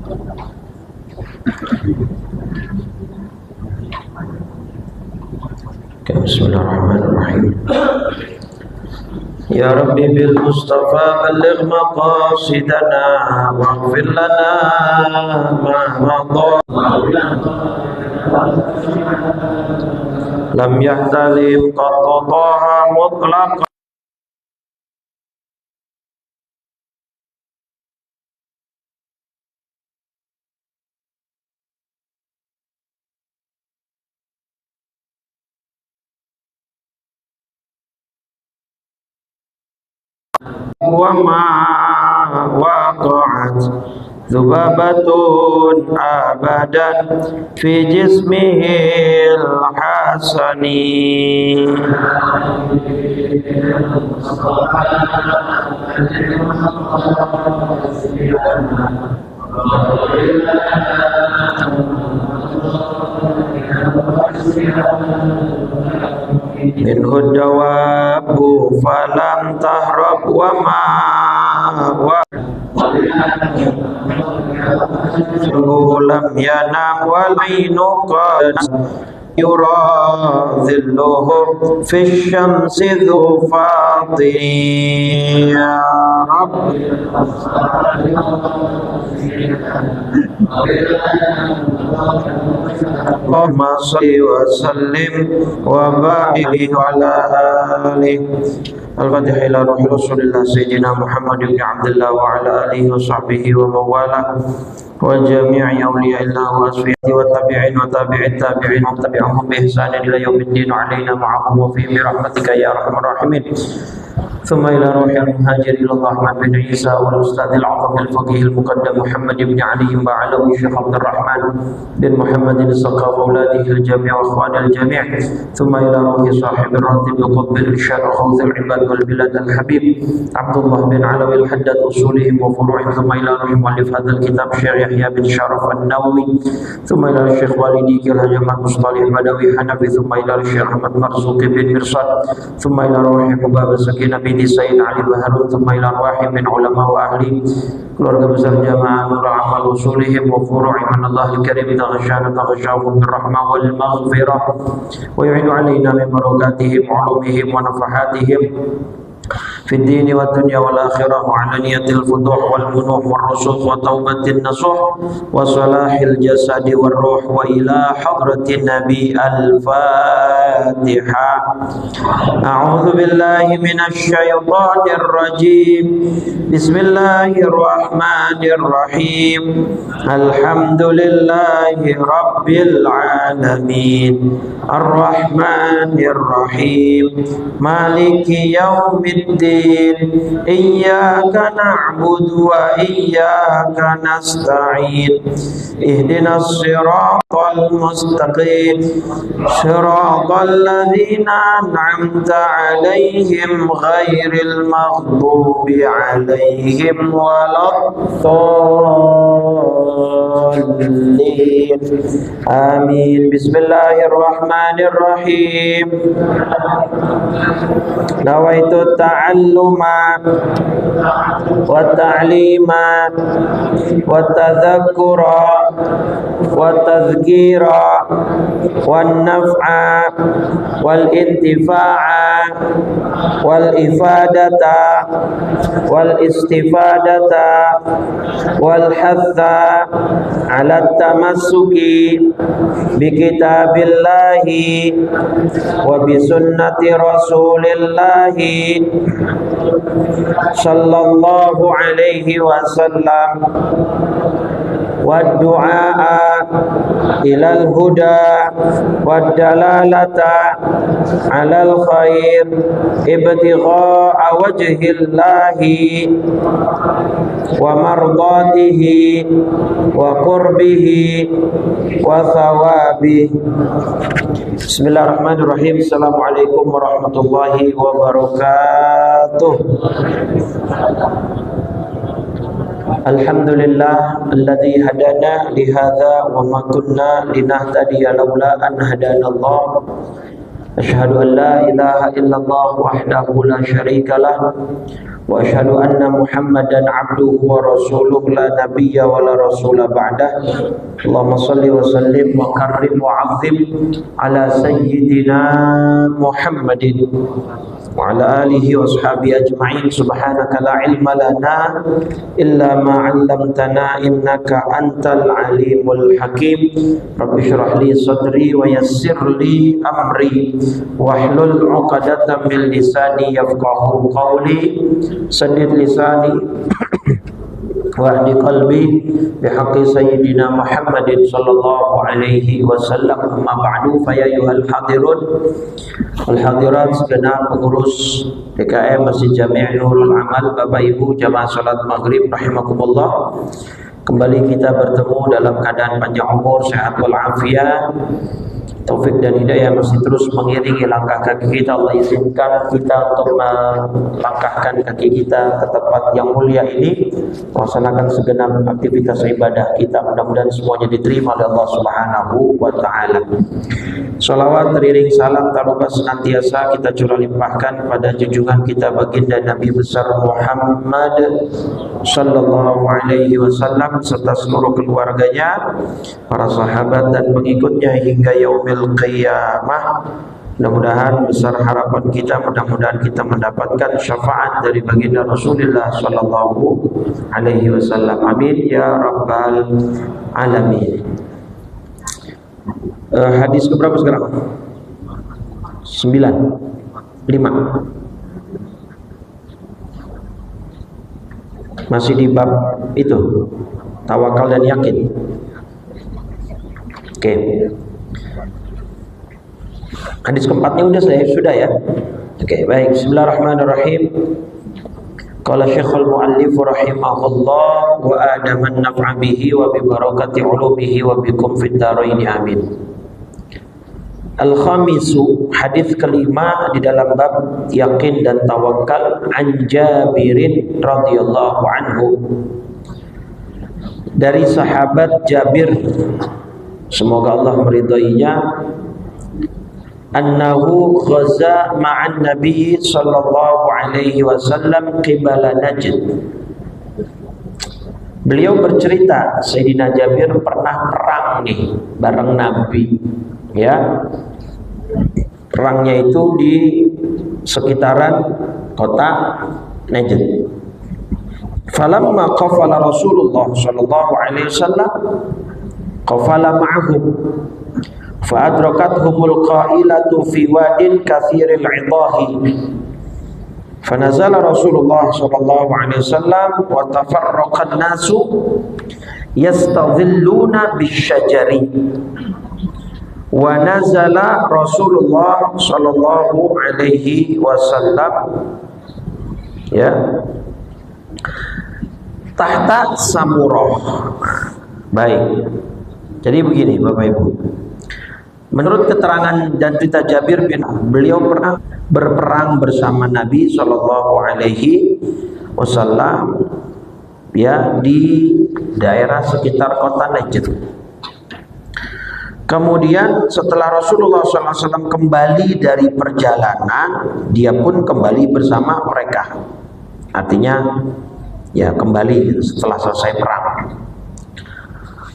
Bismillahirrahmanirrahim. Ya Rabbi bil Mustafa balligh maqasidana waghfir lana ma madha lam yahtalim qatataha mutlaq wa ma waqa'at Zubabatun abadan fi jismihil hasani. Minhu dawabu falam tahrab wa ma wa lam yanam wal ainu qad yura dhilluhu fi syamsi dhu fatini. Ya Rabbi Allahumma salli wa sallim wa barik ala alihi. Al-Fatihah ila ruhi Rasulillah Sayyidina Muhammad ibn Abdullah wa ala alihi wa sahbihi wa mawala wa jami'i awliya'illah wa asfiyati wa tabi'in wa tabi'in tabi'in wa tabi'ahum bi ihsanin ila yaumiddin wa alaina ma'ahum wa fi rahmatika ya arhamar rahimin. ثم إلى روح المهاجر إلى الله أحمد بن عيسى والأستاذ العظم الفقيه المقدم محمد بن علي وعلوي الشيخ عبد الرحمن بن محمد السقاف أولاده الجميع وأخوانه الجميع. ثم إلى روح صاحب الراتب قطب الإرشاد وخوذ العباد والبلاد الحبيب عبد الله بن علوي الحداد أصولهم وفروعهم. ثم إلى روح مؤلف هذا الكتاب الشيخ يحيى بن شرف النووي. ثم إلى الشيخ والدي الهجم المصطلح البدوي حنفي. ثم إلى الشيخ أحمد مرزوق بن مرصاد. ثم إلى روح حباب السكينة بن Sayyid Ali Baharun. Thumma ila arwahim min ulama wa ahli keluarga besar jamaah nur amal usulihim wa furu'i man Allah al-karim taghashana taghashahum bir rahmah wal maghfirah wa yu'inu alaina min barakatihim wa ulumihim wa nafahatihim في الدين والدنيا والآخرة وعلانية الفتوح والمنوح والرسوخ وتوبة النصوح وصلاح الجسد والروح وإلى حضرة النبي. الفاتحة. أعوذ بالله من الشيطان الرجيم. بسم الله الرحمن الرحيم. الحمد لله رب العالمين الرحمن الرحيم مالك يوم الدين إياك نعبد وإياك نستعين اهدنا الصراط المستقيم صراط الذين أنعمت عليهم غير المغضوب عليهم ولا الضالين آمين. بسم الله الرحمن الرحيم. نويت التعلم والتعليم والتذكر والتذكير والنفع والانتفاع والإفادة والاستفادة والحث على التمسك بكتاب الله وبسنة رسول الله صلى الله عليه وسلم والدعاء إلى الهدى والدلالة على الخير ابتغاء وجه الله ومرضاته وقربه وثوابه. بسم الله الرحمن الرحيم. السلام عليكم ورحمة الله وبركاته. Alhamdulillah alladzi hadana li hadza wa ma kunna linahtadiya laula an hadanallah. Asyhadu an la ilaha illallah wahdahu la syarika lah wa asyhadu anna Muhammadan abduhu wa rasuluhu la nabiyya wa la rasula ba'dah. Allahumma shalli wa sallim wa karrim wa 'azzim ala sayyidina Muhammadin wa ala alihi wa ashabihi ajma'in. Subhanaka la ilma lana illa ma 'allamtana innaka antal alimul hakim. Rabbi shrah li sadri wa yassir li amri wahlul 'uqdatam min lisani yafqahu qawli. Saddid lisani wahdi qalbi bihaqqi sayyidina Muhammadin sallallahu alaihi wasallam. Amma ba'du, fa ya ayyuhal hadirun wal hadirat, segenap pengurus DKM Masjid Jami' Nurul Amal, Bapak Ibu jamaah salat maghrib rahimakumullah. Kembali kita bertemu dalam keadaan panjang umur, sehat walafiat, taufik dan hidayah masih terus mengiringi langkah kaki kita. Allah izinkan kita untuk melangkahkan kaki kita ke tempat yang mulia ini, melaksanakan segenap aktivitas ibadah kita. Mudah-mudahan semuanya diterima oleh Allah Subhanahu wa ta'ala. Sholawat teriring salam tak lupa senantiasa kita curah limpahkan pada junjungan kita baginda Nabi besar Muhammad sallallahu alaihi wasallam serta seluruh keluarganya, para sahabat dan pengikutnya hingga yaumil qiyamah. Mudah-mudahan besar harapan kita, mudah-mudahan kita mendapatkan syafaat dari baginda Rasulullah sallallahu alaihi wasallam. Amin ya rabbal alamin. Hadis keberapa sekarang? 9, 5. Masih di bab itu, tawakal dan yakin. Oke. Hadis keempatnya sudah ya. Oke, baik. Bismillahirrahmanirrahim. Qala Syekhul Mu'allif rahimahullah wa adaman naf'a bihi wa bi barakati ulumihi wa bikum fid dharain amin. Al-khamisu, hadis kelima di dalam bab yakin dan tawakal, an Jabirin radhiyallahu anhu, dari sahabat Jabir, semoga Allah meridainya, annahu ghaza ma'an nabi sallallahu alaihi wasallam qibala Najd. Beliau bercerita, Sayyidina Jabir pernah perang nih bareng Nabi, ya. Perangnya itu di sekitaran kota Najd. Falamma qafala Rasulullah sallallahu alaihi wasallam qafala ma'ahum fa'adrakathumul qailatu fi wadin kathiril 'idahi. Fanazala Rasulullah sallallahu alaihi wasallam wa tafarraqan nasu yastadhilluna bisyajari. Wa nazala Rasulullah sallallahu alaihi wasallam, ya, tahta samurah. Baik. Jadi begini Bapak Ibu. Menurut keterangan dan cerita Jabir bin, beliau pernah berperang bersama Nabi sallallahu alaihi wasallam, ya, di daerah sekitar kota Najd. Kemudian setelah Rasulullah SAW kembali dari perjalanan, dia pun kembali bersama mereka. Artinya, ya, kembali setelah selesai perang.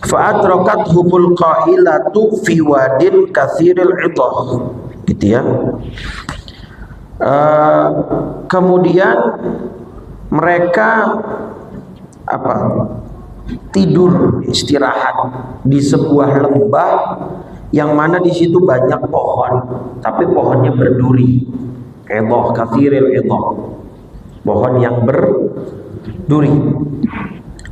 Fa'adrakathumul qailatu fi wadin kathiril 'idah, gitu ya. Kemudian mereka tidur, istirahat di sebuah lembah yang mana di situ banyak pohon, tapi pohonnya berduri. Idah, kathiril idah, pohon yang berduri.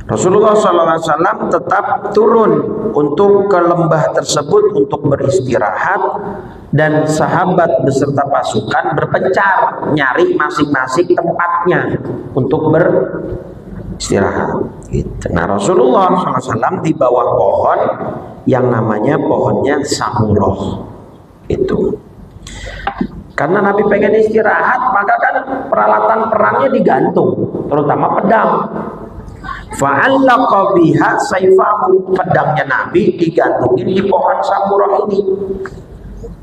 Rasulullah SAW tetap turun untuk ke lembah tersebut untuk beristirahat, dan sahabat beserta pasukan berpencar nyari masing-masing tempatnya untuk beristirahat. Gitu. Nah, Rasulullah SAW di bawah pohon yang namanya pohonnya samurah itu. Karena Nabi pengen istirahat, maka kan peralatan perangnya digantung, terutama pedang. Fa'allaqa biha sayfahu, pedangnya Nabi digantungin di pohon samurah ini.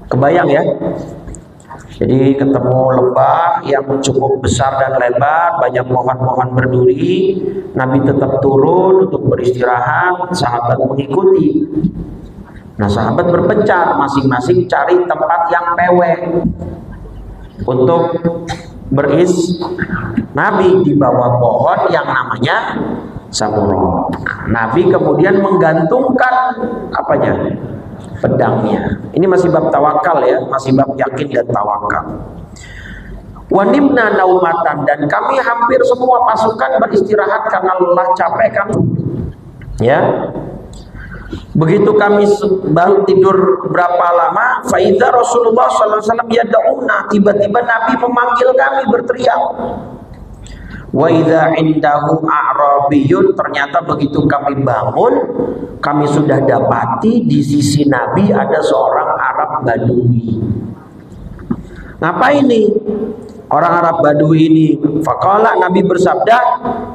Kebayang ya? Jadi ketemu lembah yang cukup besar dan lebar, banyak pohon-pohon berduri. Nabi tetap turun untuk beristirahat, sahabat mengikuti. Nah, sahabat berpencar, masing-masing cari tempat yang pewek untuk Nabi di bawah pohon yang namanya Samurah. Nabi kemudian menggantungkan apanya? Pedangnya. Ini masih bab tawakal ya, masih bab yakin dan tawakal. Wanimna naumatan, dan kami hampir semua pasukan beristirahat karena lelah capek kan. Ya. Begitu kami baru tidur berapa lama, faidza Rasulullah sallallahu alaihi wasallam yad'una, tiba-tiba Nabi memanggil kami berteriak. Wa idza indahu a'rabiyun, ternyata begitu kami bangun, kami sudah dapati di sisi Nabi ada seorang Arab Badui. Ngapain nih orang Arab Badui ini? Faqala, Nabi bersabda,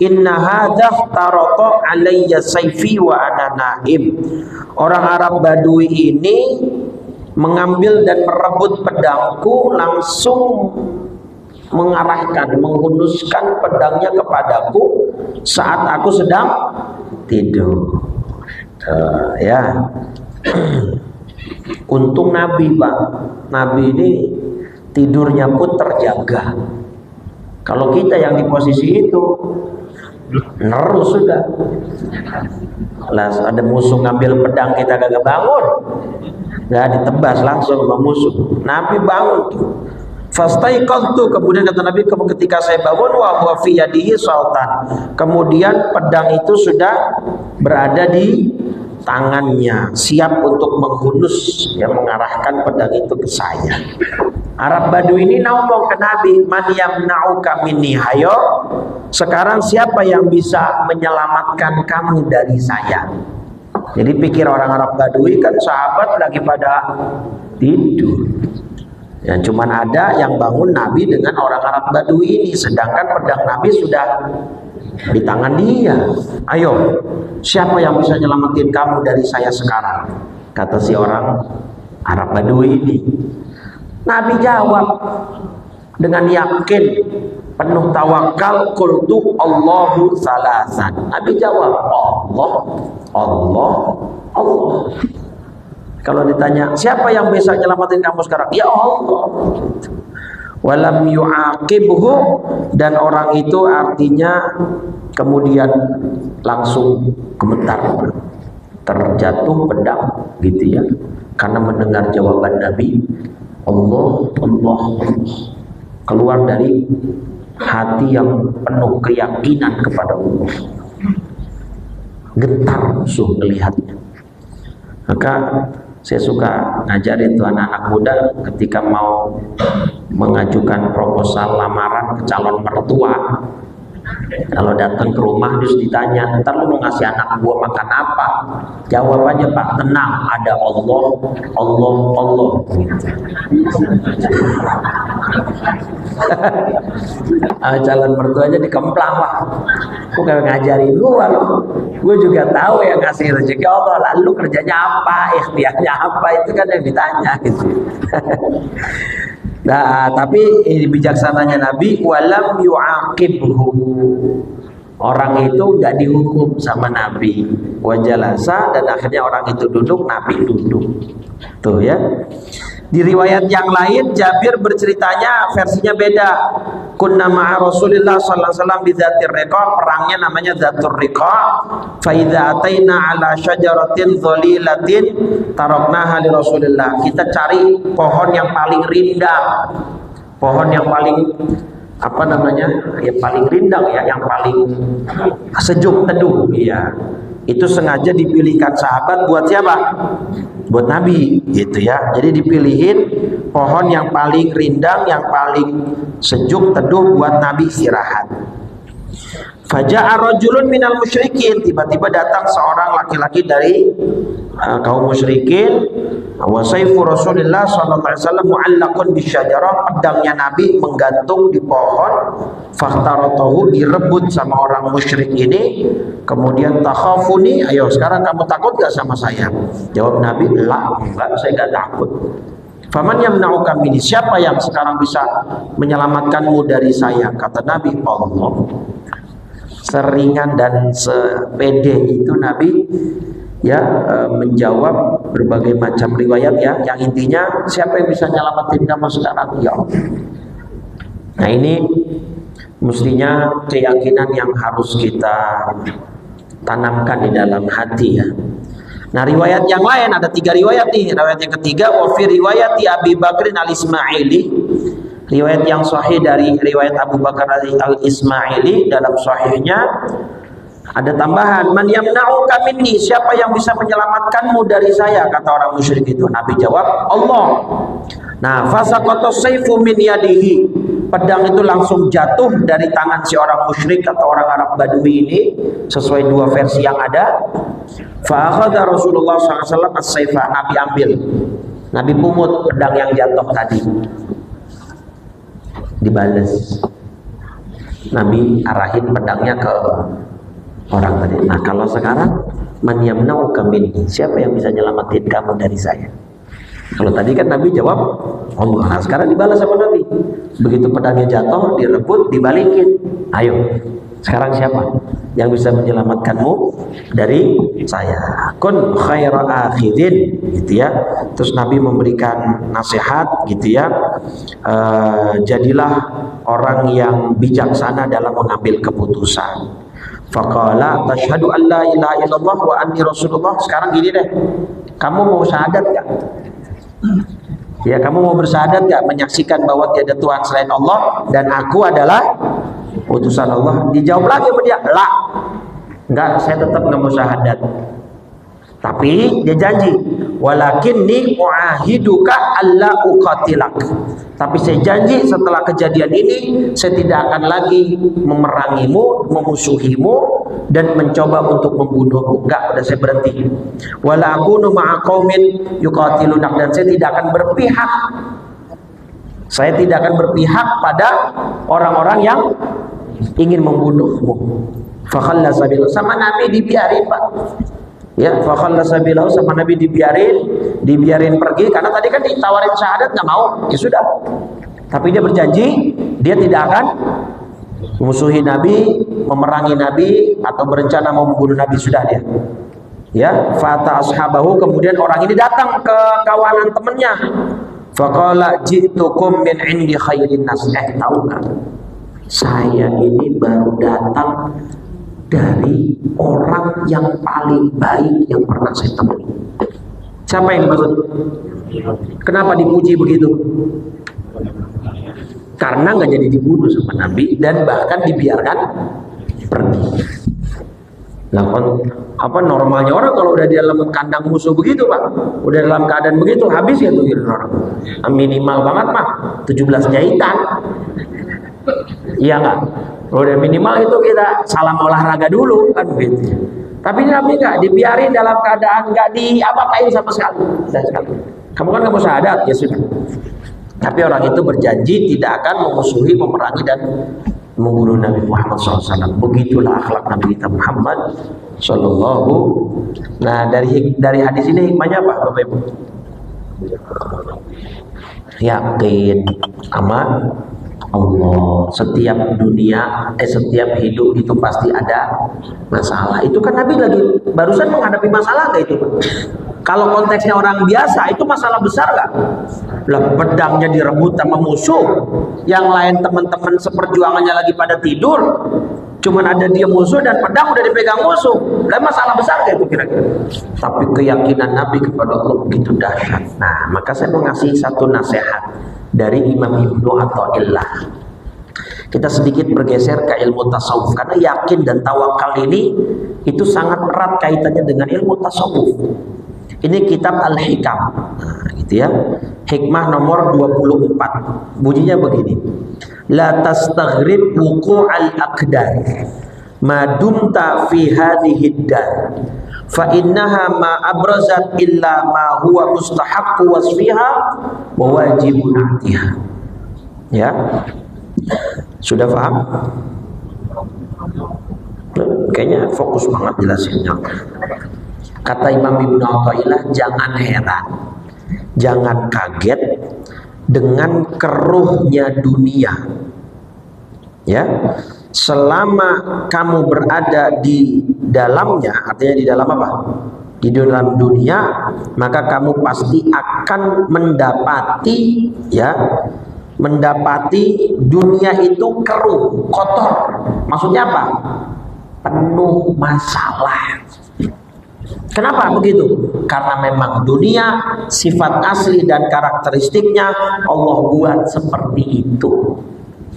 inna hadza tarata alayya sayfi wa ana naim. Orang Arab Badui ini mengambil dan merebut pedangku, langsung mengarahkan, menghunuskan pedangnya kepadaku saat aku sedang tidur. Ya. Untung Nabi, Pak. Nabi ini tidurnya pun terjaga. Kalau kita yang di posisi itu, nerus sudah. Lah ada musuh ngambil pedang, kita kagak bangun, nggak ditebas langsung sama musuh. Nabi bangun tuh. Fastaiqadtu, kemudian kata Nabi, ketika saya bangun, wa huwa fi yadihi sultan, kemudian pedang itu sudah berada di tangannya, siap untuk menghunus, ya, mengarahkan pedang itu ke saya. Arab Badui ini ngomong ke Nabi, man yamna'uka minni, hayo sekarang siapa yang bisa menyelamatkan kamu dari saya. Jadi pikir orang Arab Badui kan sahabat lagi pada tidur. Yang cuman ada yang bangun Nabi dengan orang Arab Badui ini, sedangkan pedang Nabi sudah di tangan dia. Ayo, siapa yang bisa nyelamatin kamu dari saya sekarang? Kata si orang Arab Badui ini. Nabi jawab dengan yakin, penuh tawakal, qultu Allahu salasan. Nabi jawab, Allah, Allah, Allah. Kalau ditanya, siapa yang bisa nyelamatin kamu sekarang? Ya Allah. Walam yu'aqibhu, dan orang itu artinya kemudian langsung gemetar, terjatuh pedang gitu ya, karena mendengar jawaban Nabi, Allah, Allah, Allah, keluar dari hati yang penuh keyakinan kepada Allah. Getar musuh melihatnya. Maka saya suka ngajarin tuh anak-anak muda ketika mau mengajukan proposal lamaran ke calon mertua. Kalau datang ke rumah terus ditanya, ntar lu mau ngasih anak gua makan apa? Jawab aja, Pak, tenang, ada Allah, Allah, Allah. Calon mertuanya dikemplang, Pak. Gua kayak ngajarin gua loh. Gua juga tahu yang ngasih rezeki Allah, lalu kerjanya apa, ikhtiarnya apa, itu kan yang ditanya gitu. Nah, tapi ini bijaksananya Nabi, walam yu'aqibhu. Orang itu nggak dihukum sama Nabi. Wajalasa, dan akhirnya orang itu duduk, Nabi duduk. Tuh ya. Di riwayat yang lain Jabir berceritanya versinya beda. Kunna ma'a Rasulillah sallallahu alaihi wasallam bi dzatir riqa, perangnya namanya dzatur riqa. Fa idza ataina ala syajaratin dhalilatin taraknaha li Rasulillah. Kita cari pohon yang paling rindang. Pohon yang paling apa namanya? Ya paling rindang ya, yang paling sejuk teduh ya. Itu sengaja dipilihkan sahabat buat siapa? Buat Nabi gitu ya. Jadi dipilihin pohon yang paling rindang, yang paling sejuk teduh buat Nabi istirahat. Faja'a rajulun minal musyrikin, tiba-tiba datang seorang laki-laki dari kaum musyrikin. Wa sayfu Rasulillah sallallahu alaihi wasallam mu'allaqun bisyajarah, pedangnya Nabi menggantung di pohon. Fakhtaratahu, direbut sama orang musyrik ini. Kemudian takhafuni, ayo sekarang kamu takut gak sama saya? Jawab Nabi, la, enggak, saya gak takut. Faman yamna'uka minni, siapa yang sekarang bisa menyelamatkanmu dari saya? Kata Nabi, Allah. Seringan dan sepede itu Nabi menjawab berbagai macam riwayat yang intinya siapa yang bisa nyelamatin kamu sekarang? Ya Allah. Nah, ini mestinya keyakinan yang harus kita tanamkan di dalam hati ya. Nah, riwayat yang lain ada 3 riwayat nih. Riwayat yang ketiga, wa fi riwayati Abi Bakrin al-Ismaili, riwayat yang sahih dari riwayat Abu Bakar al-Ismaili dalam sahihnya ada tambahan, man yamna'uka minni, siapa yang bisa menyelamatkanmu dari saya? Kata orang musyrik itu. Nabi jawab, Allah. Nah, fasaqata sayfu min yadihi, pedang itu langsung jatuh dari tangan si orang musyrik atau orang Arab Badui ini, sesuai 2 versi yang ada. Fa akhadha Rasulullah SAW as-sayfa, Nabi ambil, Nabi pungut pedang yang jatuh tadi, dibales. Nabi arahin pedangnya ke orang tadi. Nah, kalau sekarang, man yamna'uka minni, siapa yang bisa nyelamatin kamu dari saya? Kalau tadi kan Nabi jawab Allah. Nah, sekarang dibalas sama Nabi. Begitu pedangnya jatuh, direbut, dibalikin. Ayo, sekarang siapa yang bisa menyelamatkanmu dari saya? Kun khaira akhidin, gitu ya. Terus Nabi memberikan nasihat, gitu ya. Jadilah orang yang bijaksana dalam mengambil keputusan. Faqala tasyhadu an la ilaha illallah wa anni rasulullah. Sekarang gini deh, kamu mau syahadat gak? Ya, kamu mau bersyahadat gak? Menyaksikan bahwa tiada Tuhan selain Allah dan aku adalah utusan Allah. Dijawab lagi sama dia, la, enggak, saya tetap nggak mau syahadat. Tapi dia janji, walakinni uahiduka alla uqatilak. Tapi saya janji setelah kejadian ini saya tidak akan lagi memerangimu, memusuhimu dan mencoba untuk membunuhmu. Enggak, udah saya berhenti. Wala akunu ma'a qaumin yuqatilunak, dan saya tidak akan berpihak. Saya tidak akan berpihak pada orang-orang yang ingin membunuhmu. Fakhalla sabilahu, sama Nabi dibiarin, Pak. Ya, fakhalla sabilahu, sama Nabi dibiarin pergi, karena tadi kan ditawarin syahadat nggak mau, ya sudah. Tapi dia berjanji dia tidak akan memusuhi Nabi, memerangi Nabi atau berencana mau membunuh Nabi, sudah dia. Ya, fata ashabahu, kemudian orang ini datang ke kawanan temannya. Faqala ji'tukum min indi khairin nas. Tahu nggak? Saya ini baru datang dari orang yang paling baik yang pernah saya temui. Siapa yang dimaksud? Kenapa dipuji begitu? Karena nggak jadi dibunuh sama Nabi dan bahkan dibiarkan pergi. Nah, apa normalnya orang kalau udah di dalam kandang musuh begitu, Pak, udah dalam keadaan begitu, habis ya tuh orang. Minimal banget mah 17 jahitan. Iya nggak? Udah minimal itu kita salam olahraga dulu kan begitu. Tapi Nabi nggak, dibiarin dalam keadaan nggak diapa-apain sama sekali. Kamu kan nggak mau syahadat, ya sudah. Tapi orang itu berjanji tidak akan memusuhi, memerangi dan membunuh Nabi Muhammad SAW. Begitulah akhlak Nabi kita Muhammad Sallallahu. Nah, dari hadis ini hikmahnya apa, Bapak Ibu? Yakin sama Allah. Setiap setiap hidup itu pasti ada masalah. Itu kan Nabi lagi barusan menghadapi masalah nggak itu? Kalau konteksnya orang biasa itu masalah besar nggak? Lah, pedangnya direbut sama musuh, yang lain teman-teman seperjuangannya lagi pada tidur, cuman ada dia musuh dan pedang udah dipegang musuh. Lah, masalah besar nggak itu kira-kira? Tapi keyakinan Nabi kepada Allah begitu dahsyat. Nah, maka saya mau ngasih satu nasihat dari Imam Ibnu Athaillah. Kita sedikit bergeser ke ilmu tasawuf, karena yakin dan tawakal ini itu sangat erat kaitannya dengan ilmu tasawuf. Ini kitab Al-Hikam, nah, gitu ya. Hikmah nomor 24. Bunyinya begini. La tastaghrib wuqu'al aqdar ma dumta fi hadhihi dar fa innaha ma abrazat illa ma huwa mustahaqqu wasfiha wa wajibun atiha. Ya. Sudah paham? Kayaknya fokus banget jelasinnya. Kata Imam Ibnu Athaillah, jangan heran Jangan kaget dengan keruhnya dunia. Ya, selama kamu berada di dalamnya, artinya di dalam apa? Di dalam dunia, maka kamu pasti akan mendapati dunia itu keruh, kotor. Maksudnya apa? Penuh masalah. Kenapa begitu? Karena memang dunia sifat asli dan karakteristiknya Allah buat seperti itu.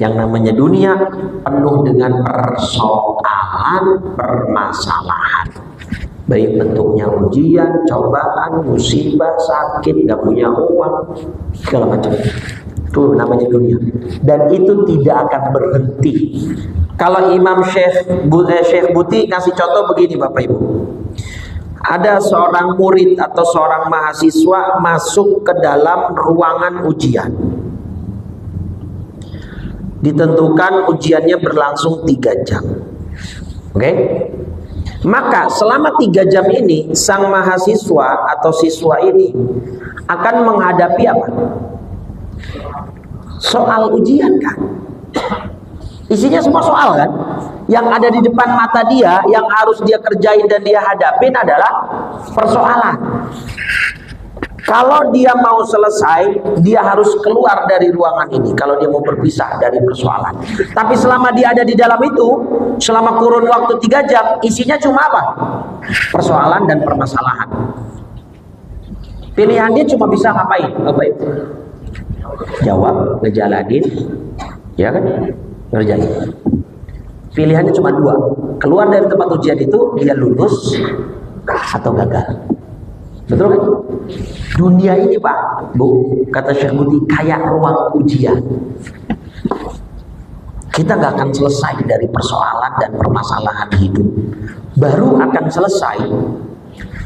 Yang namanya dunia penuh dengan persoalan, permasalahan. Baik bentuknya ujian, cobaan, musibah, sakit, gak punya uang, segala macam. Itu namanya dunia. Dan itu tidak akan berhenti. Kalau Imam Syekh Buti ngasih contoh begini Bapak Ibu. Ada seorang murid atau seorang mahasiswa masuk ke dalam ruangan ujian. Ditentukan ujiannya berlangsung 3 jam. Oke? Maka selama 3 jam ini sang mahasiswa atau siswa ini akan menghadapi apa? Soal ujian kan? Isinya semua soal kan? Yang ada di depan mata dia, yang harus dia kerjain dan dia hadapin adalah persoalan. Kalau dia mau selesai, dia harus keluar dari ruangan ini. Kalau dia mau berpisah dari persoalan. Tapi selama dia ada di dalam itu, selama kurun waktu 3 jam, isinya cuma apa? Persoalan dan permasalahan. Pilihan dia cuma bisa ngapain? Jawab, ngejalanin, ya kan? Ngerjain. Pilihannya cuma 2. Keluar dari tempat ujian itu, dia lulus atau gagal. Betul kan? Dunia ini Pak, Bu, kata Syekh Buti, kayak ruang ujian. Kita gak akan selesai dari persoalan dan permasalahan hidup. Baru akan selesai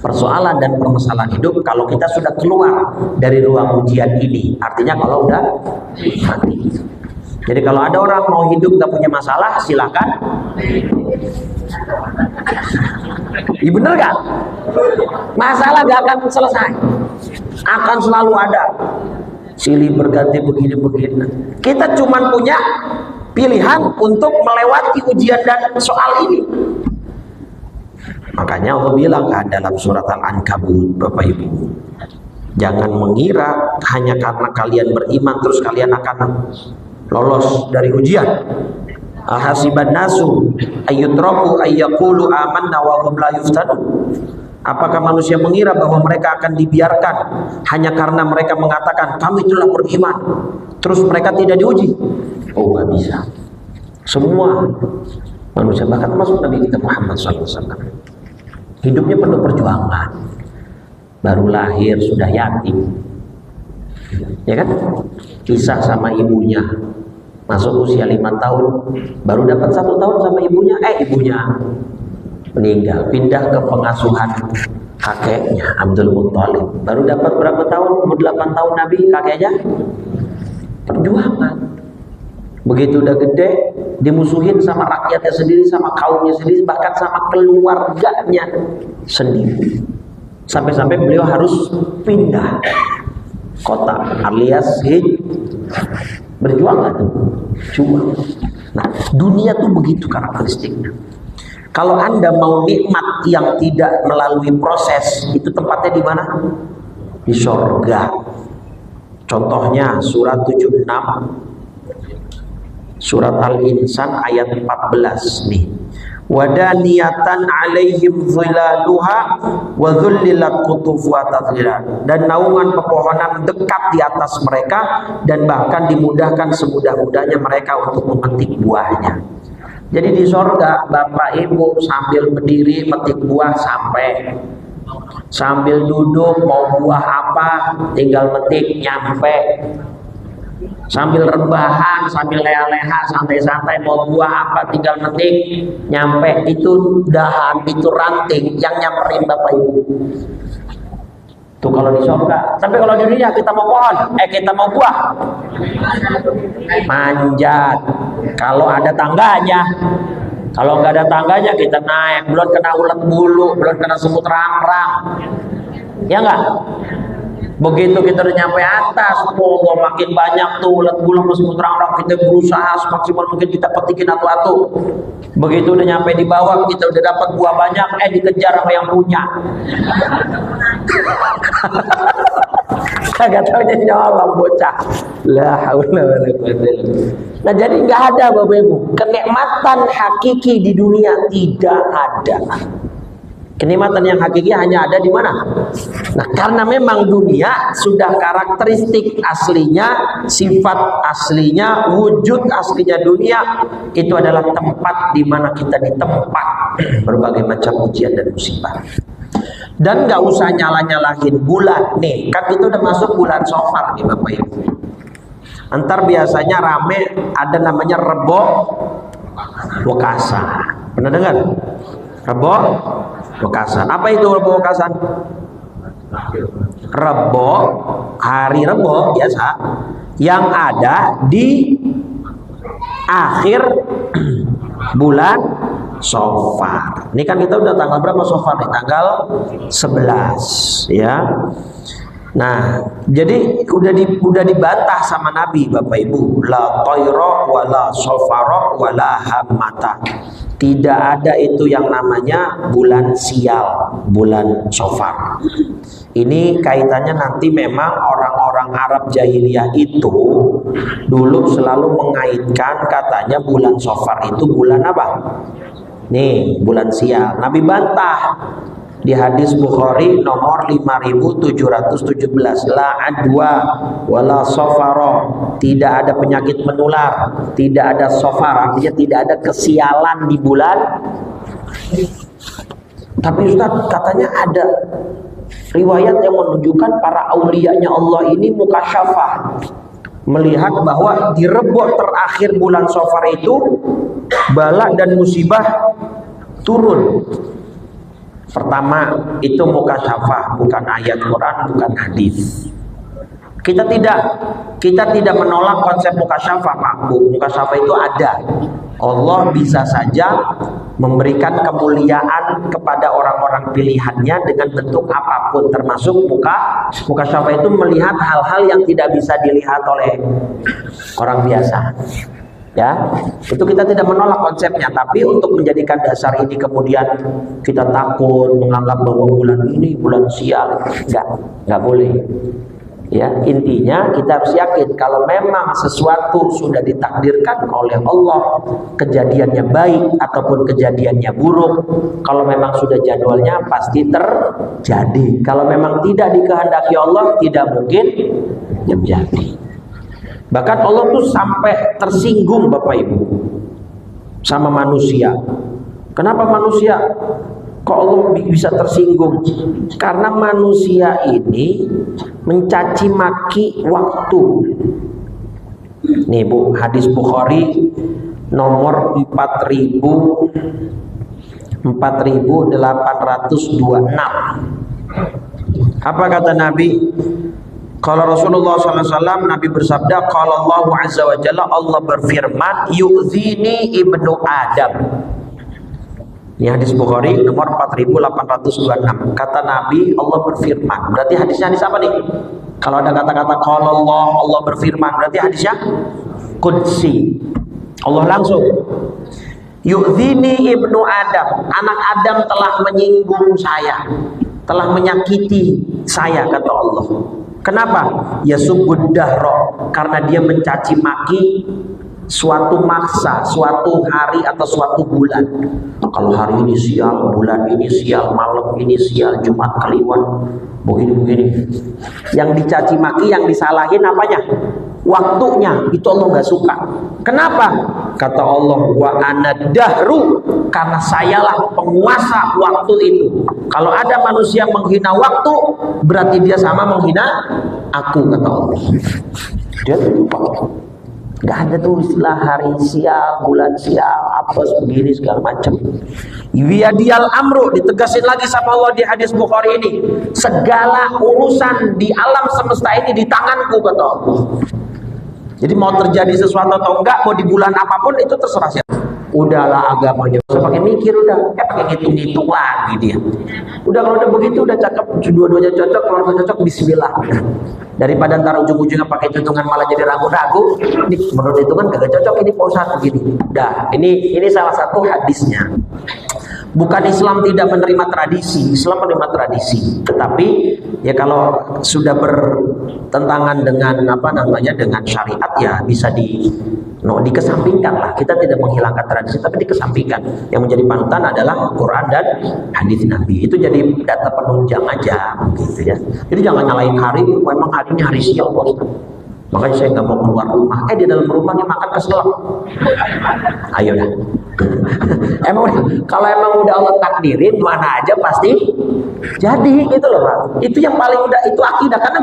persoalan dan permasalahan hidup kalau kita sudah keluar dari ruang ujian ini. Artinya kalau udah mati. Jadi kalau ada orang mau hidup gak punya masalah, silakan. Iya bener gak? Masalah gak akan selesai, akan selalu ada. Silih berganti begini-begini. Kita cuma punya pilihan untuk melewati ujian dan soal ini. Makanya Allah bilang kan dalam surat Al-Ankabut, Bapak Ibu, jangan mengira hanya karena kalian beriman terus kalian akan lolos dari ujian. Ahasiban nasu ayyutraku ayyaqulu amanna wa hum la yuftanun. Apakah manusia mengira bahwa mereka akan dibiarkan hanya karena mereka mengatakan kami telah beriman terus mereka tidak diuji? Oh, nggak bisa. Semua manusia, bahkan termasuk Nabi kita Muhammad SAW, hidupnya penuh perjuangan. Baru lahir sudah yatim, ya kan? Kisah sama ibunya, masuk usia 5 tahun, baru dapat 1 tahun sama ibunya, ibunya meninggal, pindah ke pengasuhan kakeknya Abdul Muttalib. Baru dapat berapa tahun? 8 tahun Nabi, kakeknya perjuangan. Begitu udah gede, dimusuhin sama rakyatnya sendiri, sama kaumnya sendiri, bahkan sama keluarganya sendiri. Sampai-sampai beliau harus pindah kota alias berjuang gak tuh? Cuma. Nah, dunia tuh begitu karakteristiknya. Kalau Anda mau nikmat yang tidak melalui proses, itu tempatnya di mana? Di surga. Contohnya surat 76, surat Al-Insan ayat 14 nih. Wadaniyatan alaihim zilaluha wa dhullilat qutufuha tadlila. Dan naungan pepohonan dekat di atas mereka dan bahkan dimudahkan semudah-mudahnya mereka untuk memetik buahnya. Jadi di sorga Bapak Ibu sambil berdiri metik buah sampai, sambil duduk mau buah apa tinggal metik nyampe, sambil rebahan, sambil leha-leha, santai-santai mau buah apa tinggal metik nyampe. Itu dahan, itu ranting yang nyamperin Bapak Ibu. Tuh kalau di surga. Tapi kalau di dunia kita mau pohon, kita mau buah, manjat. Kalau ada tangganya, kalau nggak ada tangganya kita naik, belum kena ulat bulu, belum kena semut rang-rang, ya nggak? Begitu kita udah nyampe atas, Allah makin banyak tuh ulat bulu semut terang, kita berusaha semaksimal mungkin kita petikin atu-atu. Begitu udah nyampe di bawah, kita udah dapat buah banyak, dikejar sama yang punya. Kagak tahu jadi nyolong bocah. La haula wala quwwata illa billah. Nah, jadi nggak ada Bapak Ibu, kenikmatan hakiki di dunia tidak ada. Kenikmatan yang hakiki hanya ada di mana? Nah, karena memang dunia sudah karakteristik aslinya, sifat aslinya, wujud aslinya dunia itu adalah tempat di mana kita ditempa berbagai macam ujian dan musibah. Dan nggak usah nyala-nyalahin bulan nih, kan itu udah masuk bulan Safar nih Bapak Ibu. Antar biasanya rame ada namanya Rebo Wekasa. Pernah dengar? Rebo Wekasa. Apa itu Rebo Wekasa? Rebo, hari Rebo biasa yang ada di akhir bulan Safar. Ini kan kita udah tanggal berapa Safar nih? Tanggal 11 ya. Nah, jadi udah dibantah sama Nabi Bapak Ibu, la tayra wala safara wala hammata. Tidak ada itu yang namanya bulan sial, bulan Safar. Ini kaitannya nanti memang orang-orang Arab jahiliyah itu dulu selalu mengaitkan katanya bulan Safar itu bulan apa? Nih, bulan sial. Nabi bantah di hadis Bukhari nomor 5717, la adwa wala safara, tidak ada penyakit menular, tidak ada safar, artinya tidak ada kesialan di bulan. Tapi Ustaz, katanya ada riwayat yang menunjukkan para auliyanya Allah ini mukasyafah, melihat bahwa di Rebo terakhir bulan Safar itu bala dan musibah turun. Pertama itu mukasyafah, bukan ayat Quran, bukan hadis. Kita tidak menolak konsep mukasyafah, Pak Bu. Mukasyafah itu ada. Allah bisa saja memberikan kemuliaan kepada orang-orang pilihannya dengan bentuk apapun, termasuk mukasyafah itu melihat hal-hal yang tidak bisa dilihat oleh orang biasa. Ya, itu kita tidak menolak konsepnya, tapi untuk menjadikan dasar ini kemudian kita takut menganggap bahwa bulan ini bulan sial, nggak boleh. Ya, intinya kita harus yakin kalau memang sesuatu sudah ditakdirkan oleh Allah, kejadiannya baik ataupun kejadiannya buruk, kalau memang sudah jadwalnya pasti terjadi. Kalau memang tidak dikehendaki Allah, tidak mungkin terjadi. Bahkan Allah tuh sampai tersinggung Bapak Ibu sama manusia. Kenapa manusia? Kok Allah bisa tersinggung? Karena manusia ini mencaci maki waktu. Nih Bu, hadis Bukhari nomor 4826. Apa kata Nabi? Kalau Rasulullah SAW, Nabi bersabda, kalau Allah Azza wa Jalla, Allah berfirman, yu'zini ibnu Adam. Ini hadis Bukhari nomor 4826. Kata Nabi, Allah berfirman. Berarti hadisnya hadis apa nih? Kalau ada kata-kata kalau Allah berfirman, berarti hadisnya qudsi. Allah langsung. Yu'zini ibnu Adam. Anak Adam telah menyinggung saya, telah menyakiti saya, kata Allah. Kenapa? Ya subuh dahro, karena dia mencaci maki suatu maksa, suatu hari atau suatu bulan. Kalau hari ini sial, bulan ini sial, malam ini sial, Jumat Kliwon, begini-begini. Yang dicaci maki, yang disalahin apanya? Waktunya. Itu Allah nggak suka. Kenapa? Kata Allah, wa ana dahru, karena sayalah penguasa waktu itu. Kalau ada manusia menghina waktu, berarti dia sama menghina aku, kata Allah. Dia lupa. Gak ada tuh istilah hari sial, bulan sial, apa begini segala macam. Wiyadiyal amru, ditegasin lagi sama Allah di hadis Bukhari ini. Segala urusan di alam semesta ini di tanganku, kata Allah. Jadi mau terjadi sesuatu atau enggak, mau di bulan apapun itu terserah siapa. Udahlah agamanya, usah pakai mikir, udah pakai ngitung-ngitung lagi dia. Udah kalau udah begitu udah cakep, dua-duanya cocok, kalau cocok bismillah. Daripada ntar ujung-ujungnya pakai hitungan malah jadi ragu-ragu. Ini menurut hitungan kagak cocok ini Pak Ustadz begini. Udah, ini salah satu hadisnya. Bukan Islam tidak menerima tradisi, Islam menerima tradisi. Tetapi ya kalau sudah bertentangan dengan dengan syariat ya bisa dikesampingkan lah. Kita tidak menghilangkan tradisi tapi dikesampingkan. Yang menjadi panutan adalah Quran dan hadis Nabi. Itu jadi data penunjang aja gitu ya. Jadi jangan nyalain hari, memang hari ini hari sial Bos. Makanya saya nggak mau keluar rumah. Di dalam rumahnya makan keselak. Ayo dah. Kalau emang udah Allah takdirin, mana aja pasti jadi gitu loh Pak. Itu yang paling udah, itu akidah, karena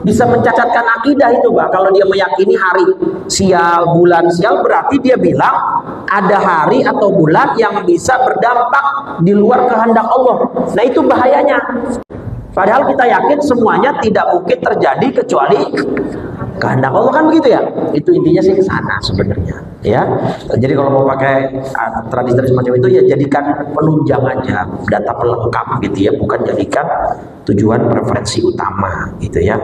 bisa mencacatkan akidah itu Pak. Kalau dia meyakini hari sial, bulan sial, berarti dia bilang ada hari atau bulan yang bisa berdampak di luar kehendak Allah. Nah itu bahayanya. Padahal kita yakin semuanya tidak mungkin terjadi kecuali kehendak Allah, kan begitu ya. Itu intinya sih ke sana sebenarnya ya. Jadi kalau mau pakai tradisi-tradisi semacam itu ya jadikan penunjang aja, data pelengkap gitu ya, bukan jadikan tujuan preferensi utama gitu ya.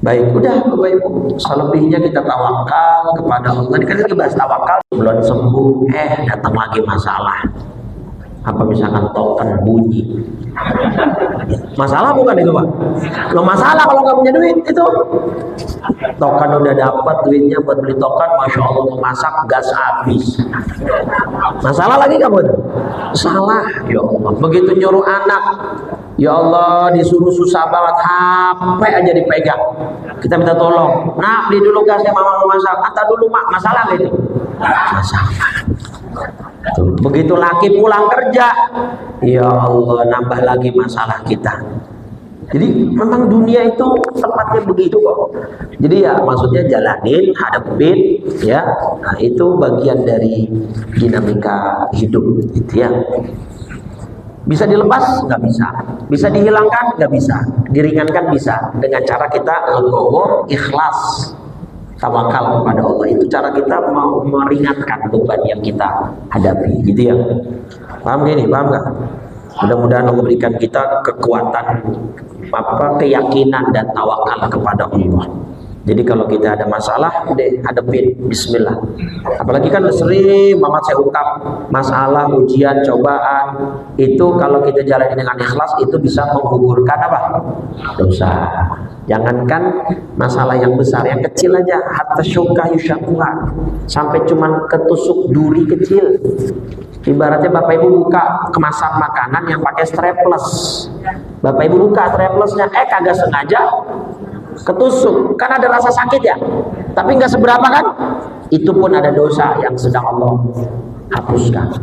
Baik, udah Bapak Ibu, selebihnya kita tawakal kepada Allah. Ini kan kita bahas tawakal, belum sembuh datang lagi masalah. Apa misalkan token bunyi, masalah bukan itu Pak? Lo masalah kalau nggak punya duit itu. Token udah dapat duitnya buat beli token, masya Allah mau masak gas habis. Masalah lagi kamu itu? Salah, ya Allah. Begitu nyuruh anak, ya Allah disuruh susah banget, HP aja dipegang. Kita minta tolong, nah beli dulu gasnya, mama mau masak. Antar dulu mak, masalah gitu. Masalah. Tuh. Begitu laki pulang kerja, ya Allah nambah lagi masalah kita. Jadi memang dunia itu tempatnya begitu kok. Jadi ya maksudnya jalanin, hadapin ya. Nah, itu bagian dari dinamika hidup gitu ya. Bisa dilepas? Nggak bisa. Bisa dihilangkan? Nggak bisa. Diringankan bisa. Dengan cara kita legowo, ikhlas, tawakal kepada Allah. Itu cara kita mau meringankan beban yang kita hadapi gitu ya. Paham gini? Paham nggak? Mudah-mudahan Allah berikan kita kekuatan, keyakinan dan tawakal kepada Allah. Jadi kalau kita ada masalah, udah hadapin, bismillah. Apalagi kan sering banget saya ungkap, masalah, ujian, cobaan, itu kalau kita jalani dengan ikhlas, itu bisa menggugurkan apa? Dosa. Jangankan masalah yang besar, yang kecil aja, hatta syuka yusyakuha, sampai cuman ketusuk duri kecil. Ibaratnya Bapak Ibu buka kemasan makanan yang pakai strapless. Bapak Ibu buka straplessnya, kagak sengaja ketusuk, kan ada rasa sakit ya, tapi nggak seberapa kan, itu pun ada dosa yang sedang Allah hapuskan.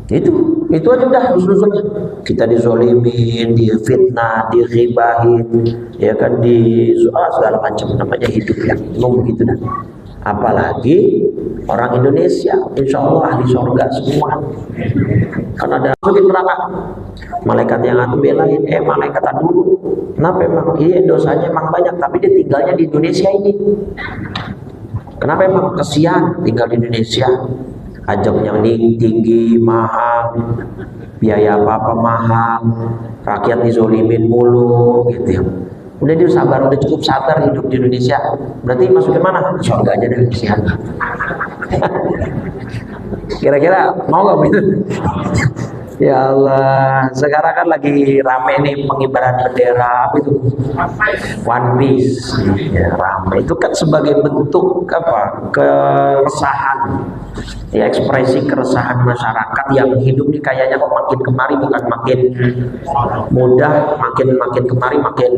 Itu aja udah dus-dusunnya. Kita dizolimin, difitnah, dighibahin, ya kan, segala macam, namanya hidup ya, memang begitu dah. Apalagi orang Indonesia, insya Allah ahli surga semua. Kan ada masukin neraka, malaikat yang antum belain, malaikat dulu. Kenapa emang? Iya dosanya emang banyak, tapi dia tinggalnya di Indonesia ini. Kenapa emang? Kesian tinggal di Indonesia. Pajaknya tinggi, mahal, biaya apa-apa mahal, rakyat dizolimin mulu gitu ya. Udah dia sabar, udah cukup sabar hidup di Indonesia. Berarti masuk ke mana? Surga aja deh, kesian. Kira-kira mau gak begitu? Ya Allah, sekarang kan lagi rame nih pengibaran bendera apa itu? One Piece. Ya, rame. Itu kan sebagai bentuk apa? Keresahan. Ya, ekspresi keresahan masyarakat yang hidup nih kayaknya kok makin kemari bukan makin mudah, makin kemari makin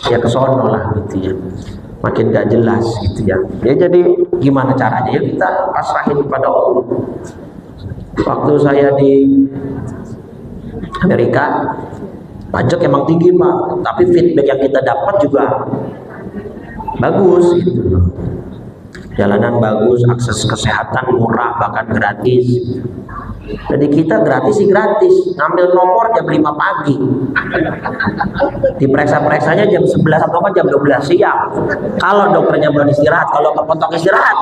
ya kesono lah gitu ya. Makin gak jelas gitu ya. Ya jadi gimana caranya? Ya kita pasrahin kepada Allah. Waktu saya di Amerika, pajak emang tinggi Pak, tapi feedback yang kita dapat juga bagus gitu. Jalanan bagus, akses kesehatan murah bahkan gratis. Jadi kita gratis sih gratis, ngambil nomor jam 5 pagi, diperiksa-periksanya jam 11 atau kan jam 12 siang. Kalau dokternya belum istirahat, kalau kepotong istirahat.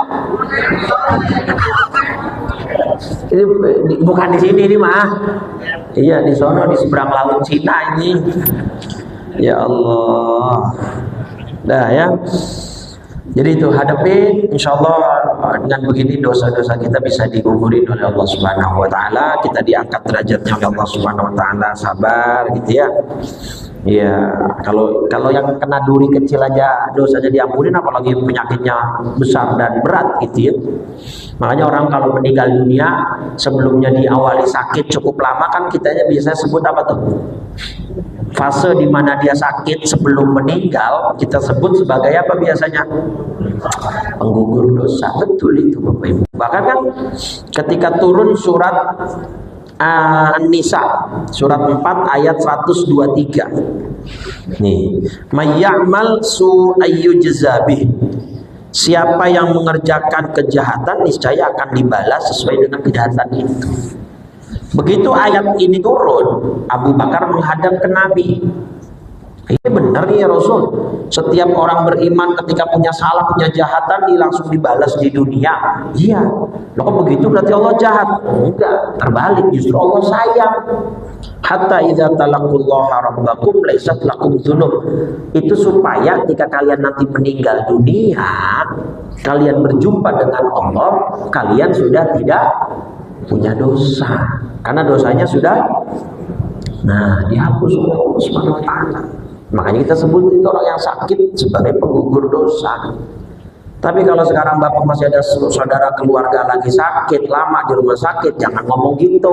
Ini bukan di sini nih mah, iya di sono di seberang laut Cina ini. Ya Allah, dah ya. Jadi itu hadapin, insya Allah dengan begini dosa-dosa kita bisa digugurin oleh Allah Subhanahu Wa Taala. Kita diangkat derajatnya oleh Allah Subhanahu Wa Taala. Sabar, gitu ya. Ya, kalau yang kena duri kecil aja dosanya diampunin, apalagi penyakitnya besar dan berat, gitu ya. Makanya orang kalau meninggal dunia sebelumnya diawali sakit cukup lama kan kitanya biasanya sebut apa tuh? Fase di mana dia sakit sebelum meninggal kita sebut sebagai apa biasanya? Penggugur dosa. Betul itu Bapak Ibu. Bahkan kan ketika turun surat An-Nisa surat 4 ayat 123. Nih, mayya'mal su'ayyujzabih. Siapa yang mengerjakan kejahatan niscaya akan dibalas sesuai dengan kejahatan itu. Begitu ayat ini turun, Abu Bakar menghadap ke Nabi. Ini benar nih ya Rasul. Setiap orang beriman ketika punya salah, punya kejahatan, dia langsung dibalas di dunia. Iya. Loh kok begitu berarti Allah jahat? Enggak, terbalik, justru Allah sayang. Hatta idza talaqullaha rabbakum laysat lakum dzunub. Itu supaya ketika kalian nanti meninggal dunia, kalian berjumpa dengan Allah, kalian sudah tidak punya dosa. Karena dosanya sudah dihapus oleh Allah Subhanahu wa taala. Makanya kita sebut itu orang yang sakit sebagai penggugur dosa. Tapi kalau sekarang Bapak masih ada saudara keluarga lagi sakit, lama di rumah sakit, jangan ngomong gitu.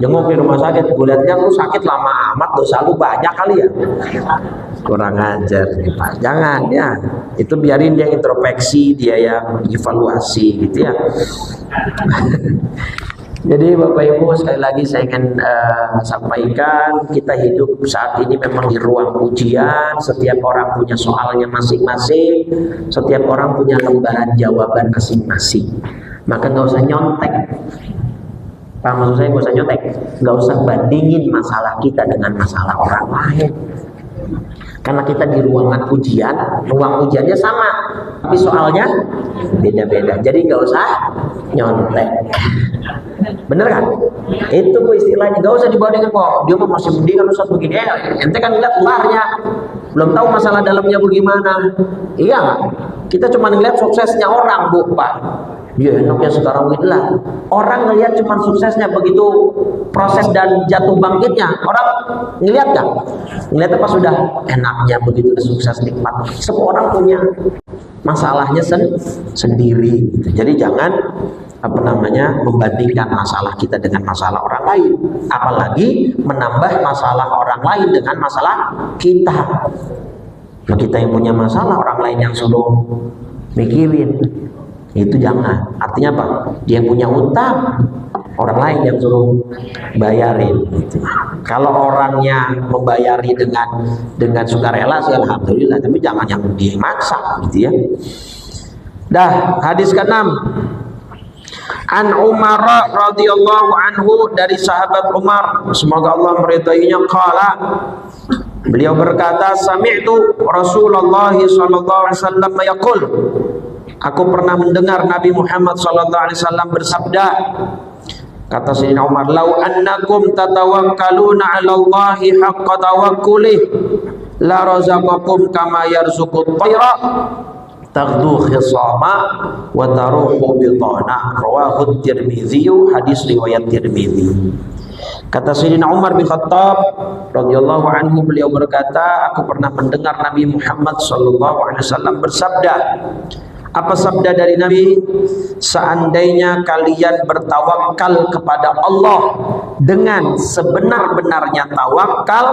Jenguk di rumah sakit, gue liatnya lu sakit lama amat, dosa lu banyak kali ya. Kurang ajar, jangan ya. Itu biarin dia introspeksi, dia yang evaluasi gitu ya. Jadi Bapak Ibu, sekali lagi saya ingin sampaikan, kita hidup saat ini memang di ruang ujian. Setiap orang punya soalnya masing-masing, setiap orang punya lembaran jawaban masing-masing. Maka nggak usah nyontek. Pak, maksud saya nggak usah nyontek, nggak usah bandingin masalah kita dengan masalah orang lain. Karena kita di ruangan ujian, ruang ujiannya sama, tapi soalnya beda-beda. Jadi nggak usah nyontek. Bener kan? Itu istilahnya, gak usah dibandingin kok. Dia mah masih mendingan Ustaz begini. Ente kan lihat luarnya, belum tahu masalah dalamnya bagaimana. Iya nggak? Kita cuma ngeliat suksesnya orang, Bu, Pak. Dia enaknya sekarang inilah. Orang ngelihat cuma suksesnya, begitu proses dan jatuh bangkitnya. Orang ngelihat nggak? Ngelihat apa sudah enaknya begitu sukses nikmat. Semua orang punya masalahnya sendiri. Jadi jangan membandingkan masalah kita dengan masalah orang lain, apalagi menambah masalah orang lain dengan masalah kita. Nah, kita yang punya masalah, orang lain yang suruh mikirin, itu jangan. Artinya apa? Dia yang punya utang, orang lain yang suruh bayarin gitu. Kalau orangnya membayari dengan sukarela sih alhamdulillah, tapi jangan yang dia maksa gitu ya. Dah, hadis ke-6. An Umar radhiyallahu anhu, dari sahabat Umar, semoga Allah meridainya, qala, beliau berkata, sami'tu Rasulullah sallallahu alaihi wasallam yaqul, aku pernah mendengar Nabi Muhammad sallallahu alaihi wasallam bersabda. Kata Sayyidina Umar, lau annakum tatawakkaluna 'ala Allahi haqqa tawakkulih la razaqakum kama yarzuqut tayra taghdu khisama wa taruhu bitana, rawahu Tirmidzi, hadis riwayat Tirmidzi. Kata Sayyidina Umar bin Khattab radhiyallahu anhu, beliau berkata, aku pernah mendengar Nabi Muhammad sallallahu alaihi wasallam bersabda. Apa sabda dari Nabi? Seandainya kalian bertawakal kepada Allah dengan sebenar-benarnya tawakal,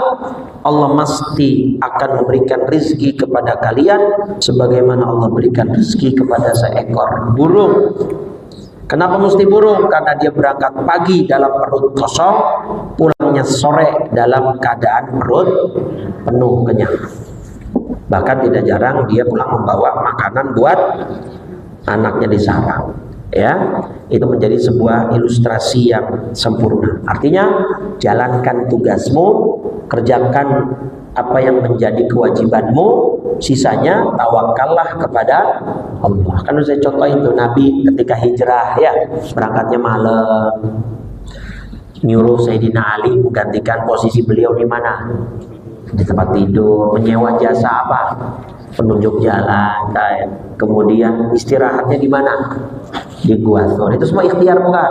Allah mesti akan memberikan rizki kepada kalian sebagaimana Allah berikan rizki kepada seekor burung. Kenapa mesti burung? Karena dia berangkat pagi dalam perut kosong, pulangnya sore dalam keadaan perut penuh kenyang. Bahkan tidak jarang dia pulang membawa makanan buat anaknya di sarang. ya, itu menjadi sebuah ilustrasi yang sempurna. Artinya jalankan tugasmu, kerjakan apa yang menjadi kewajibanmu, sisanya tawakallah kepada Allah. Kan saya contohin tuh Nabi ketika hijrah ya, berangkatnya malam, nyuruh Sayyidina Ali menggantikan posisi beliau di mana? Di tempat tidur, menyewa jasa apa? Penunjuk jalan, kayak. Kemudian istirahatnya di mana? Di Gua Thur. Itu semua ikhtiar bukan?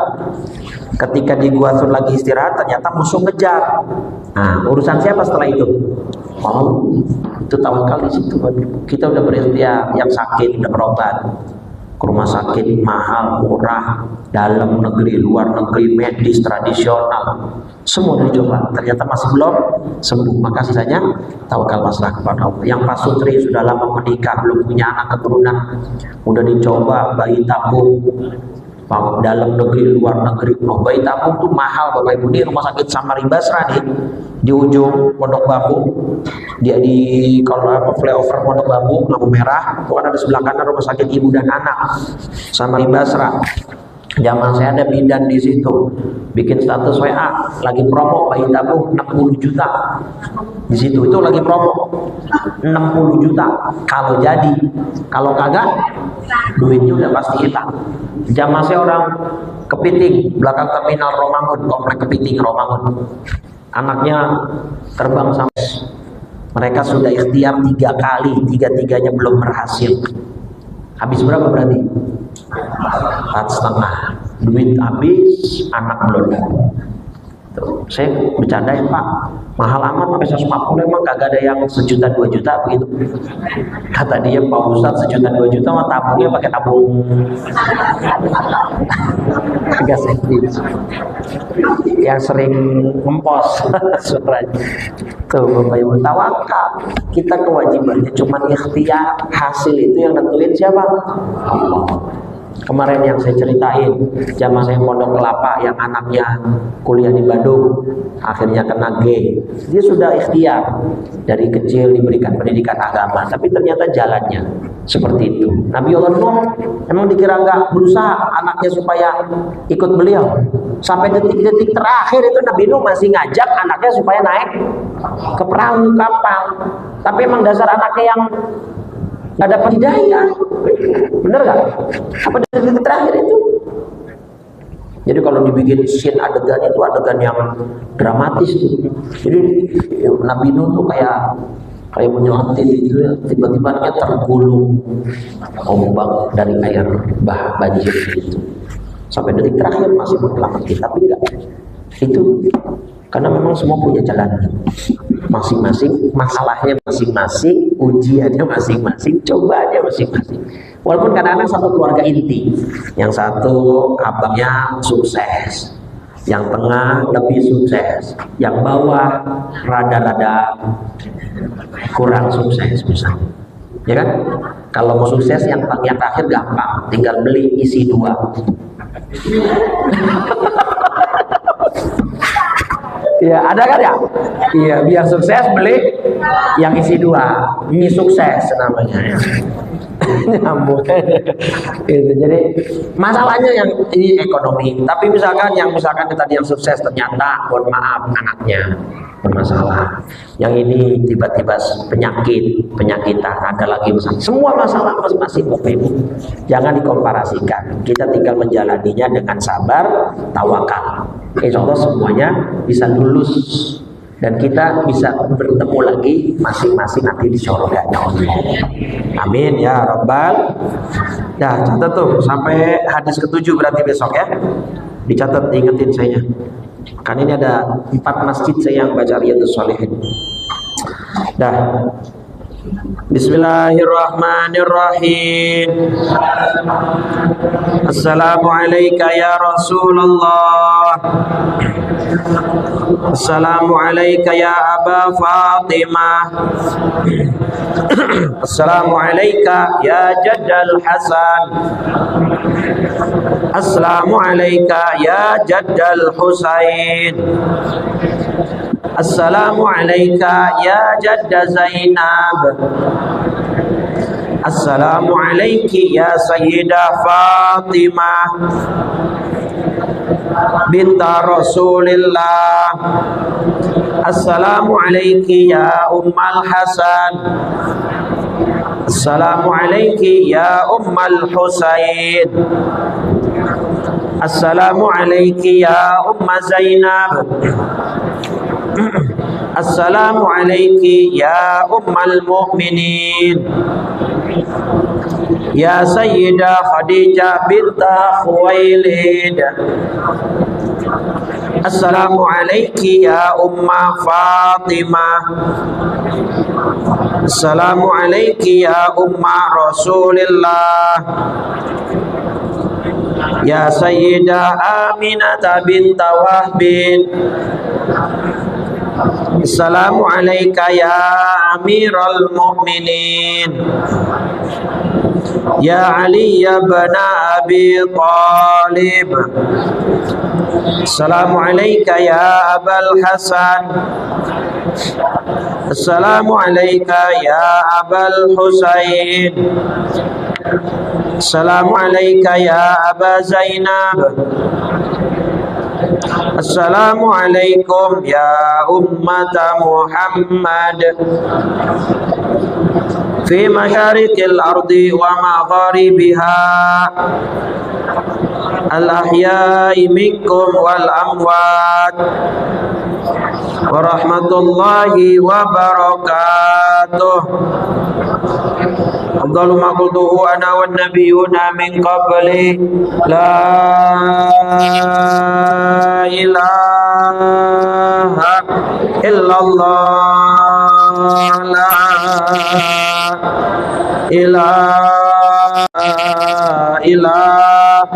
Ketika di Gua Thur lagi istirahat, ternyata musuh ngejar. Nah, urusan siapa setelah itu? Oh, itu tawakal di situ. Kita udah berikhtiar, yang sakit udah berobat ke rumah sakit mahal, murah, dalam negeri, luar negeri, medis, tradisional, semua dicoba, ternyata masih belum sembuh. Maka sisanya tawakal pasrah kepada Allah. Yang pasutri sudah lama menikah, belum punya anak keturunan, udah dicoba bayi tabung, dalam negeri, luar negeri. Oh, bayi tabung tuh mahal Bapak Ibu. Di rumah sakit Samari Basra nih, di ujung Pondok Bambu, dia di kalau flyover Pondok Bambu lampu merah, itu kan ada sebelah kanan rumah sakit ibu dan anak Samari Basra. Zaman saya ada bidan di situ, bikin status WA, lagi promo bayi tabung 60 juta. Di situ itu lagi promo 60 juta. Kalau jadi, kalau kagak, duitnya udah pasti hilang. Zaman saya orang Kepiting, belakang terminal Romangun, komplek Kepiting Romangun. Anaknya terbang sampai, mereka sudah ikhtiar 3 kali, 3-3-nya belum berhasil. Habis berapa berarti? 4,5. Duit habis, anak belum. Tuh, saya bercandain Pak, mahal amat sampai 140, emang kagak ada yang 1 juta 2 juta begitu. Kata dia, Pak Ustadz 1 juta 2 juta mah tabungnya pakai tabung agak serius yang sering ngempos suaranya. Tuh Bapak Ibu, tawakal. Kita kewajibannya cuma ikhtiar, hasil itu yang nentuin siapa? Allah. Kemarin yang saya ceritain, jamaah saya Pondok Kelapa yang anaknya kuliah di Bandung, akhirnya kena G. Dia sudah ikhtiar, dari kecil diberikan pendidikan agama, tapi ternyata jalannya seperti itu. Nabi Allah Nuh emang dikira nggak berusaha anaknya supaya ikut beliau. Sampai detik-detik terakhir itu Nabi Nuh masih ngajak anaknya supaya naik ke perahu kapal. Tapi emang dasar anaknya yang nggak dapat hidayah, bener nggak? Apa dari terakhir itu? Jadi kalau dibikin scene adegan itu adegan yang dramatis tuh. Jadi Nabi Nuh tuh kayak menyelantin gitu ya, tiba-tiba dia tergulung ombak dari air banjir itu. Sampai detik terakhir masih menyelamatkan, tapi enggak. Itu karena memang semua punya jalan masing-masing, masalahnya masing-masing, ujiannya masing-masing, cobaannya masing-masing. Walaupun kadang-kadang satu keluarga inti, yang satu abangnya sukses, yang tengah lebih sukses, yang bawah rada-rada kurang sukses misalnya. Ya kan? Kalau mau sukses yang terakhir gampang, tinggal beli isi 2. Iya, ada kan ya? Iya, biar sukses beli yang isi 2, mie sukses namanya ya. Nyambung. Gitu. Jadi masalahnya yang ini ekonomi. Tapi misalkan tadi yang sukses ternyata mohon maaf anaknya bermasalah. Yang ini tiba-tiba penyakitan, ada lagi masalah. Semua masalah masing-masing Bapak Ibu. Jangan dikomparasikan. Kita tinggal menjalaninya dengan sabar, tawakal. Insya Allah semuanya bisa lulus dan kita bisa bertemu lagi masing-masing nanti di surganya Allah. Amin ya Rabbal. Dah catat tuh sampai hadis ke-7 berarti besok ya. Dicatat, diingetin saya. Kan ini ada 4 masjid saya yang baca Riyadhus Shalihin. Dah. Bismillahirrahmanirrahim. Assalamualaikum ya Rasulullah. Assalamualaikum ya Aba Fatimah. Assalamualaikum ya Jaddal Hasan. Assalamualaikum ya Jaddal Husain. Assalamualaikum ya Jadda Zainab. Assalamu alayki ya Sayyidah Fatimah binta Rasulillah. Assalamu alayki ya Ummal Hasan. Assalamu alayki ya Ummal Husain. Assalamu alayki ya Umma Zainab. Assalamu alayki ya Ummal Mu'minin. Ya Sayyidah Khadijah binta Khuwailid. Assalamu alayki ya Umma Fatimah. Assalamu alayki ya Umma Rasulillah. Ya Sayyidah Aminah binta Wahbin. Assalamu alayka ya Amiral Mu'minin. Ya Ali bin Abi Talib. Assalamu alayka ya Abul Hasan. Assalamu alayka ya Abul Husain. Assalamu alayka ya Aba Zainab. Assalamu alaikum ya ummata Muhammad fi masyariqil ardi wa magharibiha, al-ahya'i minkum wal amwat, wa rahmatullahi wa barakatuh. Afdalu ma qultuhu ana wan nabiyyuna min qabli, la ilaha illallah, la ilaha illallah,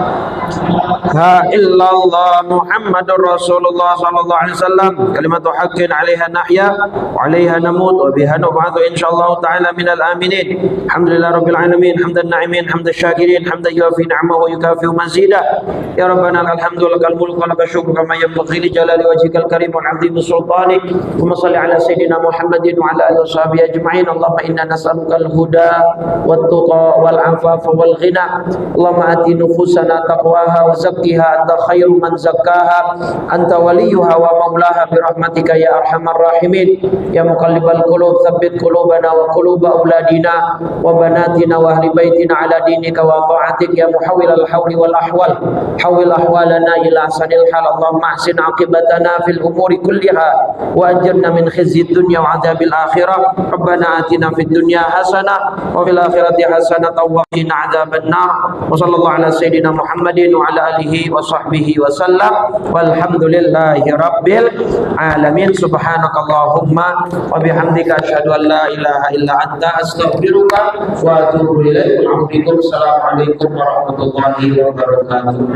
Muhammadur Rasulullah sallallahu alaihi wasallam. Kalimatu haqqin 'alaiha nahya wa 'alaiha namut wa biha nub'atsu insyaallah ta'ala minal aminin. Alhamdulillah rabbil alamin, hamdan na'imin, hamdan syakirin, hamdan yuafi ni'amahu wa yukafi'u mazidah. Ya rabbana alhamdu lakal mulku wa lakal syukru kama yanbaghi li jalali wajhikal karim wa 'azimi sultanik. Allahumma shalli ala sayyidina Muhammadin wa ala alihi washabihi ajma'in. Allahumma inna nas'aluka al-huda wat tuqa wal 'afafa wal ghina. Allahumma ati nufusana taqwaha wa zakkiha anta khairu man zakkaha anta waliyuha wa maulaha bi rahmatika ya arhamar rahimin. Ya muqallibal qulub tsabbit qulubana wa quluba auladina wa banatina wa ahli baitina ala dinika wa ta'atik. Ya muhawwilal hawli wal ahwal hawwil ahwalana ila ahsanil hal. Allahumma ahsin aqibatana fil umuri kulliha wa ajirna min khizyid dunya wa adzabil akhirah. Rabbana atina fid dunya hasanah wa fil akhirati hasanah wa qina adzaban nar. Wa sallallahu ala sayyidina Muhammadin wa ala alihi wa sahbihi wa sallam. Walhamdulillahi rabbil alamin. Subhanakallahumma wa bihamdika asyhadu an la ilaha illa anta astaghfiruka wa atubu ilaik. Assalamualaikum warahmatullahi wabarakatuh.